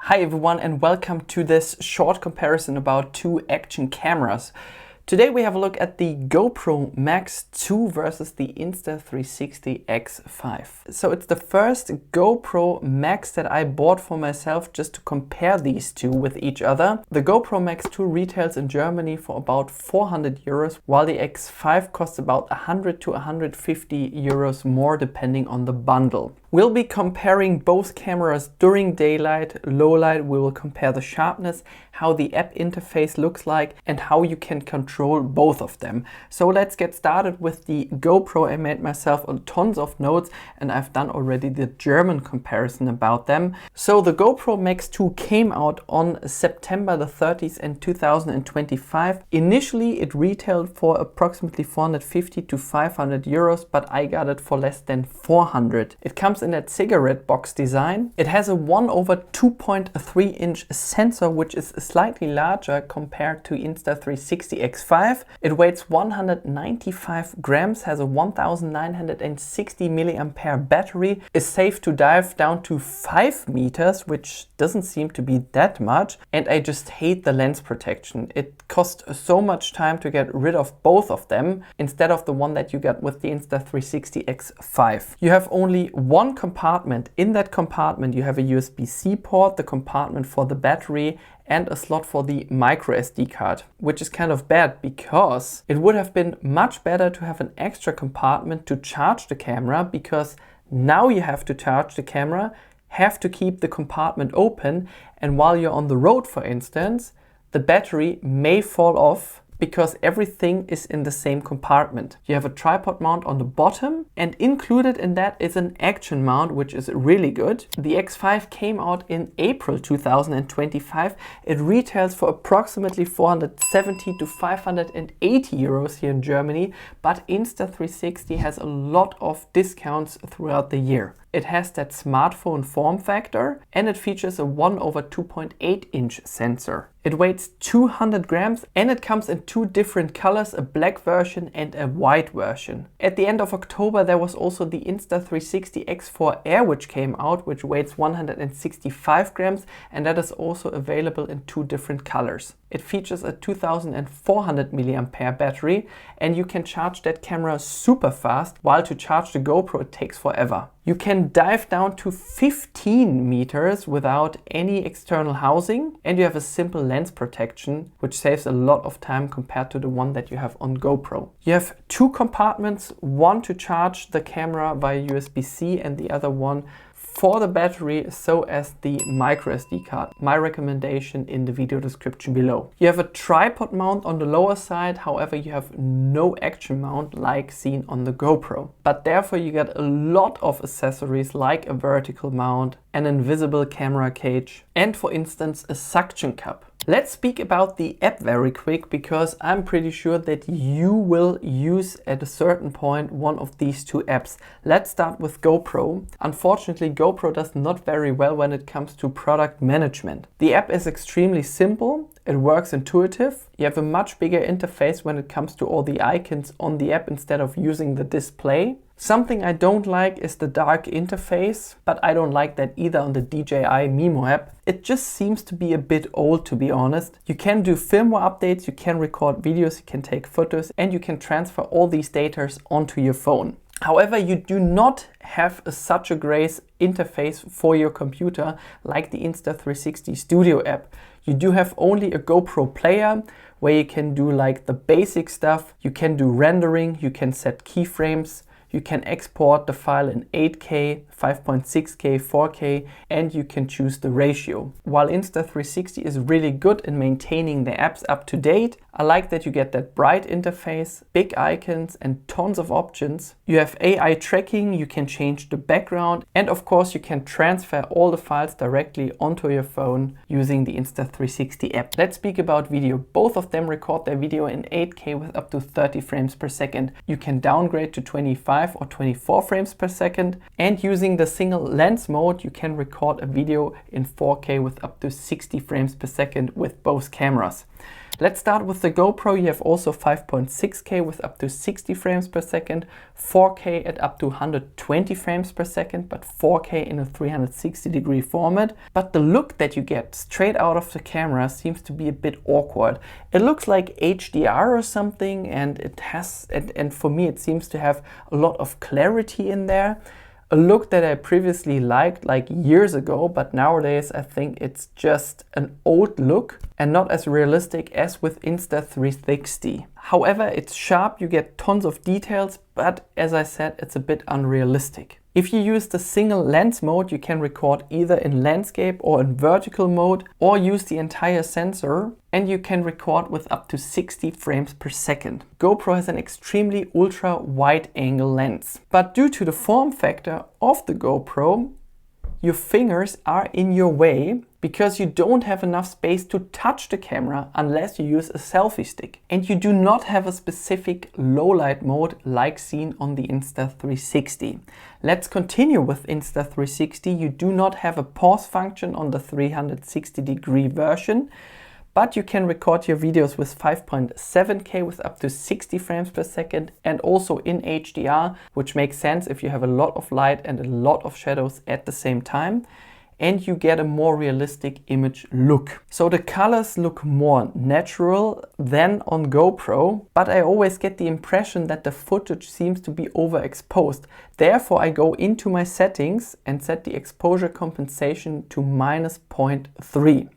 Hi everyone and welcome to this short comparison about two action cameras. Today we have a look at the GoPro MAX 2 versus the Insta360 X5. So it's the first GoPro MAX that I bought for myself just to compare these two with each other. The GoPro MAX 2 retails in Germany for about 400 euros, while the X5 costs about 100 to 150 euros more depending on the bundle. We'll be comparing both cameras during daylight, low light. We will compare the sharpness, how the app interface looks like, and how you can control both of them. So let's get started with the GoPro. I made myself tons of notes and I've done already the German comparison about them. So the GoPro MAX 2 came out on September the 30th in 2025. Initially it retailed for approximately 450 to 500 euros, but I got it for less than 400. It comes in that cigarette box design. It has a 1/2.3 inch sensor, which is slightly larger compared to Insta360 X5. It weighs 195 grams, has a 1960 milliampere battery, is safe to dive down to 5 meters, which doesn't seem to be that much, and I just hate the lens protection. It costs so much time to get rid of both of them instead of the one that you got with the Insta360 X5. You have only one compartment. In that compartment you have a USB-C port, the compartment for the battery, and a slot for the micro SD card, which is kind of bad because it would have been much better to have an extra compartment to charge the camera, because now you have to charge the camera, have to keep the compartment open, and while you're on the road, for instance, the battery may fall off because everything is in the same compartment. You have a tripod mount on the bottom, and included in that is an action mount, which is really good. The X5 came out in April 2025. It retails for approximately 470 to 580 euros here in Germany, but Insta360 has a lot of discounts throughout the year. It has that smartphone form factor and it features a 1/2.8 inch sensor. It weighs 200 grams and it comes in two different colors, a black version and a white version. At the end of October there was also the Insta360 X4 Air, which came out, which weighs 165 grams, and that is also available in two different colors. It features a 2400 milliampere battery and you can charge that camera super fast, while to charge the GoPro it takes forever. You can dive down to 15 meters without any external housing, and you have a simple lens protection, which saves a lot of time compared to the one that you have on GoPro. You have two compartments, one to charge the camera via USB-C and the other one for the battery, so as the micro SD card. My recommendation in the video description below. You have a tripod mount on the lower side, however you have no action mount like seen on the GoPro. But therefore you get a lot of accessories like a vertical mount, an invisible camera cage, and for instance a suction cup. Let's speak about the app very quick, because I'm pretty sure that you will use at a certain point one of these two apps. Let's start with GoPro. Unfortunately, GoPro does not very well when it comes to product management. The app is extremely simple. It works intuitive. You have a much bigger interface when it comes to all the icons on the app instead of using the display. Something I don't like is the dark interface, but I don't like that either on the DJI Mimo app. It just seems to be a bit old, to be honest. You can do firmware updates, you can record videos, you can take photos, and you can transfer all these data onto your phone. However, you do not have such a great interface for your computer like the Insta360 Studio app. You do have only a GoPro player where you can do like the basic stuff. You can do rendering, you can set keyframes, you can export the file in 8K, 5.6K, 4K, and you can choose the ratio. While Insta360 is really good in maintaining the apps up to date, I like that you get that bright interface, big icons, and tons of options. You have AI tracking, you can change the background, and of course you can transfer all the files directly onto your phone using the Insta360 app. Let's speak about video. Both of them record their video in 8K with up to 30 frames per second. You can downgrade to 25 or 24 frames per second, and using the single lens mode you can record a video in 4K with up to 60 frames per second with both cameras. Let's start with the GoPro. You have also 5.6K with up to 60 frames per second, 4K at up to 120 frames per second, but 4K in a 360-degree format. But the look that you get straight out of the camera seems to be a bit awkward. It looks like HDR or something, and it has, and for me it seems to have a lot of clarity in there. A look that I previously liked like years ago, but nowadays I think it's just an old look and not as realistic as with Insta360. However, it's sharp, you get tons of details, but as I said, it's a bit unrealistic. If you use the single lens mode, you can record either in landscape or in vertical mode, or use the entire sensor, and you can record with up to 60 frames per second. GoPro has an extremely ultra wide angle lens, but due to the form factor of the GoPro, your fingers are in your way because you don't have enough space to touch the camera unless you use a selfie stick. And you do not have a specific low light mode like seen on the Insta360. Let's continue with Insta360. You do not have a pause function on the 360-degree version, but you can record your videos with 5.7K with up to 60 frames per second and also in HDR, which makes sense if you have a lot of light and a lot of shadows at the same time, and you get a more realistic image look. So the colors look more natural than on GoPro, but I always get the impression that the footage seems to be overexposed. Therefore, I go into my settings and set the exposure compensation to -0.3.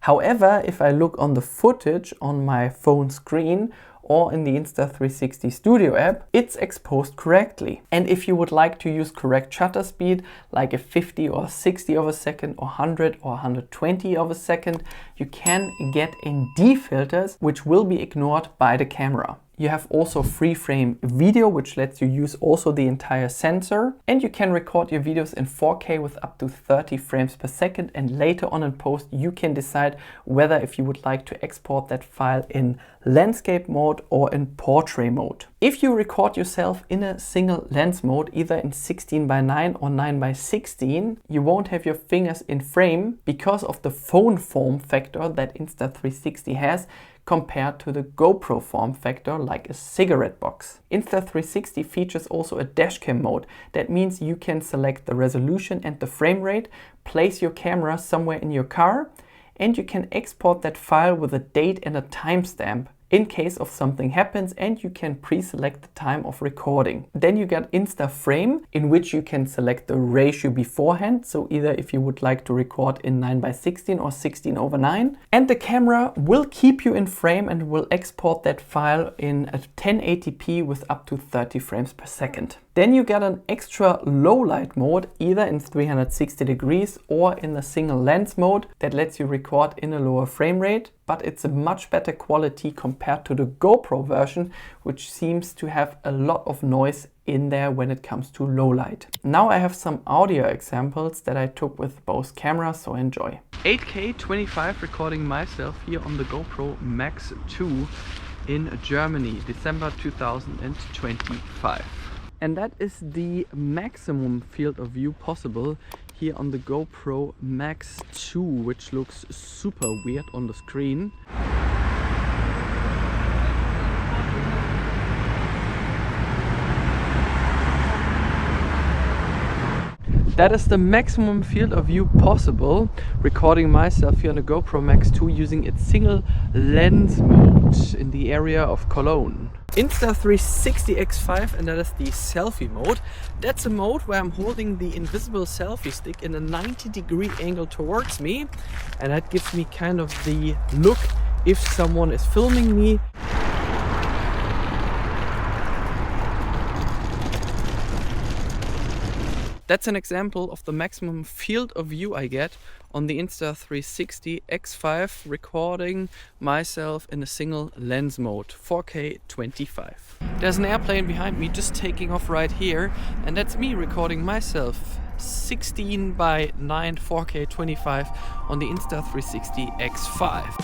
However, if I look on the footage on my phone screen or in the Insta360 Studio app, it's exposed correctly. And if you would like to use correct shutter speed, like a 50 or 60 of a second or 100 or 120 of a second, you can get ND filters, which will be ignored by the camera. You have also free frame video, which lets you use also the entire sensor, and you can record your videos in 4K with up to 30 frames per second, and later on in post you can decide whether if you would like to export that file in landscape mode or in portrait mode. If you record yourself in a single lens mode, either in 16:9 or 9:16, you won't have your fingers in frame because of the phone form factor that Insta360 has compared to the GoPro form factor like a cigarette box. Insta360 features also a dashcam mode. That means you can select the resolution and the frame rate, place your camera somewhere in your car, and you can export that file with a date and a timestamp in case of something happens, and you can pre-select the time of recording. Then you get Insta Frame, in which you can select the ratio beforehand, so either if you would like to record in 9:16 or 16:9, and the camera will keep you in frame and will export that file in a 1080p with up to 30 frames per second. Then you get an extra low light mode, either in 360 degrees or in the single lens mode that lets you record in a lower frame rate, but it's a much better quality compared to the GoPro version, which seems to have a lot of noise in there when it comes to low light. Now I have some audio examples that I took with both cameras, so enjoy. 8K 25 recording myself here on the GoPro MAX 2 in Germany, December 2025. And that is the maximum field of view possible here on the GoPro MAX 2, which looks super weird on the screen. That is the maximum field of view possible, recording myself here on the GoPro MAX 2 using its single lens mode in the area of Cologne. Insta360 X5, and that is the selfie mode. That's a mode where I'm holding the invisible selfie stick in a 90-degree angle towards me, and that gives me kind of the look if someone is filming me. That's an example of the maximum field of view I get on the Insta360 X5 recording myself in a single lens mode, 4K 25. There's an airplane behind me just taking off right here, and that's me recording myself 16:9 4K 25 on the Insta360 X5.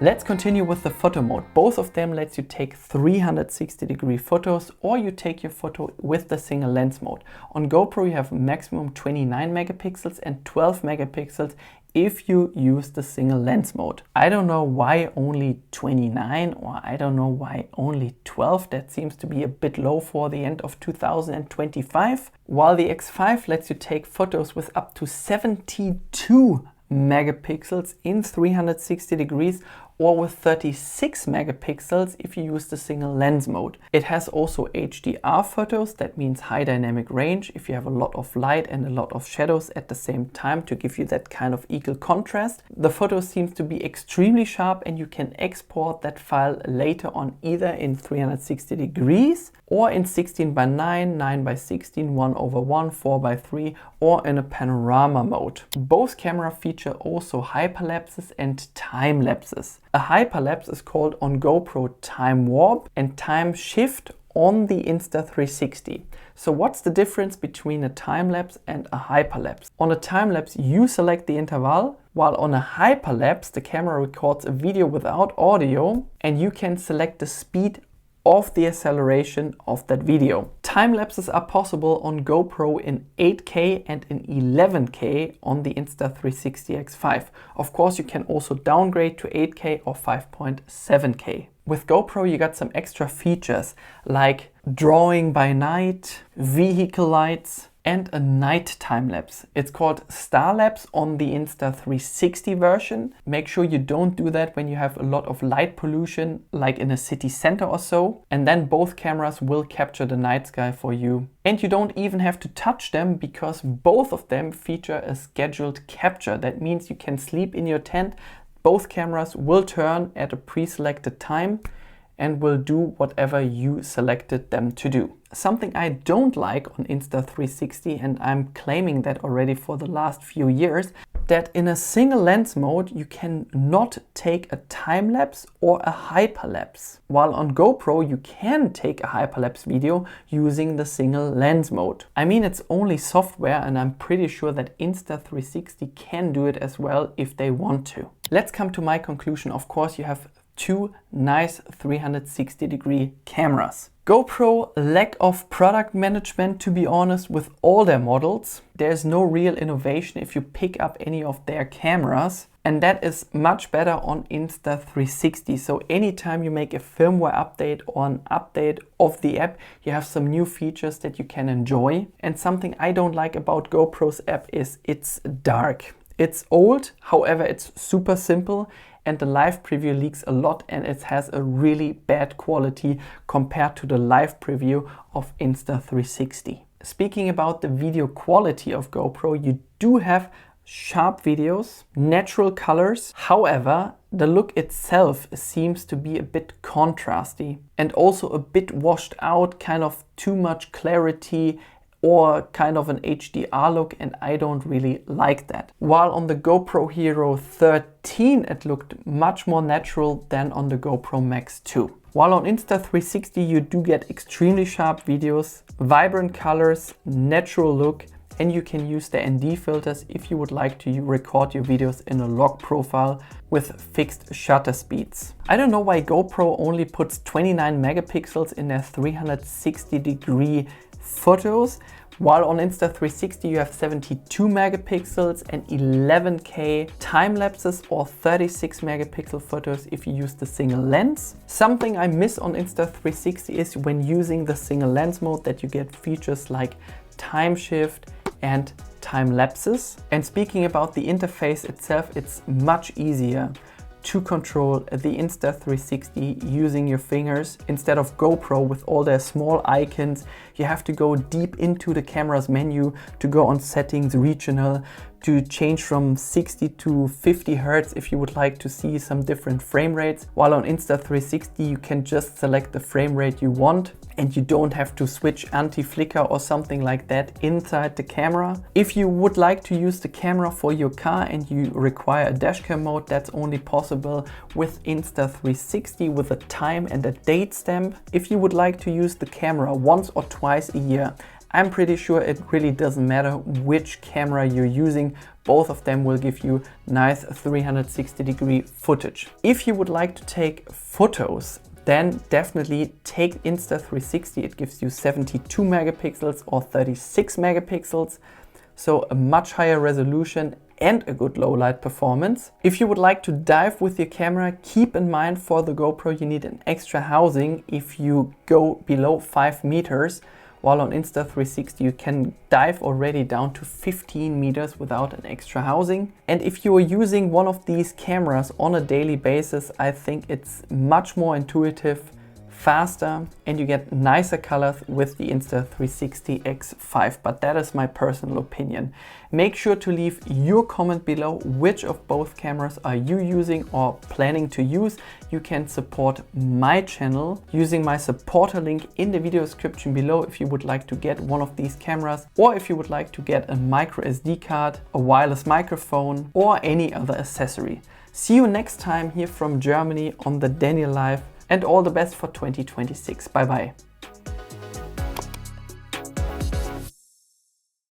Let's continue with the photo mode. Both of them lets you take 360-degree photos, or you take your photo with the single lens mode. On GoPro you have maximum 29 megapixels and 12 megapixels if you use the single lens mode. I don't know why only 29, or I don't know why only 12. That seems to be a bit low for the end of 2025. While the X5 lets you take photos with up to 72 megapixels in 360 degrees, or with 36 megapixels if you use the single lens mode. It has also HDR photos, that means high dynamic range, if you have a lot of light and a lot of shadows at the same time to give you that kind of equal contrast. The photo seems to be extremely sharp, and you can export that file later on either in 360 degrees or in 16:9, 9:16, 1/1, 4:3, or in a panorama mode. Both cameras feature also hyperlapses and time lapses. A hyperlapse is called on GoPro time warp and time shift on the Insta360. So what's the difference between a time lapse and a hyperlapse? On a time lapse you select the interval, while on a hyperlapse the camera records a video without audio and you can select the speed of the acceleration of that video. Time lapses are possible on GoPro in 8K and in 11K on the Insta360 X5. Of course, you can also downgrade to 8K or 5.7K. With GoPro you got some extra features like drawing by night, vehicle lights, and a night time lapse. It's called star lapse on the Insta360 version. Make sure you don't do that when you have a lot of light pollution, like in a city center or so. And then both cameras will capture the night sky for you. And you don't even have to touch them, because both of them feature a scheduled capture. That means you can sleep in your tent. Both cameras will turn at a pre-selected time and will do whatever you selected them to do. Something I don't like on Insta360, and I'm claiming that already for the last few years, that in a single lens mode you can not take a time lapse or a hyperlapse. While on GoPro you can take a hyperlapse video using the single lens mode. I mean, it's only software, and I'm pretty sure that Insta360 can do it as well if they want to. Let's come to my conclusion. Of course, you have two nice 360-degree cameras. GoPro lack of product management, to be honest, with all their models. There's no real innovation if you pick up any of their cameras, and that is much better on Insta360. So anytime you make a firmware update or an update of the app, you have some new features that you can enjoy. And something I don't like about GoPro's app is it's dark. It's old, however it's super simple, and the live preview leaks a lot, and it has a really bad quality compared to the live preview of Insta360. Speaking about the video quality of GoPro, you do have sharp videos, natural colors. However, the look itself seems to be a bit contrasty and also a bit washed out, kind of too much clarity, or kind of an HDR look, and I don't really like that. While on the GoPro Hero 13 it looked much more natural than on the GoPro MAX 2. While on Insta360 you do get extremely sharp videos, vibrant colors, natural look, and you can use the ND filters if you would like to record your videos in a log profile with fixed shutter speeds. I don't know why GoPro only puts 29 megapixels in their 360-degree photos, while on Insta360 you have 72 megapixels and 11K time lapses or 36 megapixel photos if you use the single lens. Something I miss on Insta360 is when using the single lens mode that you get features like TimeShift and time lapses. And speaking about the interface itself, it's much easier to control the Insta360 using your fingers. Instead of GoPro with all their small icons, you have to go deep into the camera's menu to go on settings, regional, to change from 60 to 50 Hertz if you would like to see some different frame rates. While on Insta360 you can just select the frame rate you want, and you don't have to switch anti-flicker or something like that inside the camera. If you would like to use the camera for your car and you require a dashcam mode, that's only possible with Insta360 with a time and a date stamp. If you would like to use the camera once or twice a year, I'm pretty sure it really doesn't matter which camera you're using. Both of them will give you nice 360-degree footage. If you would like to take photos, then definitely take Insta360. It gives you 72 megapixels or 36 megapixels, so a much higher resolution and a good low light performance. If you would like to dive with your camera, keep in mind for the GoPro you need an extra housing if you go below 5 meters. While on Insta360 you can dive already down to 15 meters without an extra housing. And if you are using one of these cameras on a daily basis, I think it's much more intuitive, faster, and you get nicer colors with the Insta360 X5. But that is my personal opinion. Make sure to leave your comment below which of both cameras are you using or planning to use. You can support my channel using my supporter link in the video description below if you would like to get one of these cameras, or if you would like to get a micro SD card, a wireless microphone, or any other accessory. See you next time here from Germany on the Daniel Live, and all the best for 2026. Bye bye.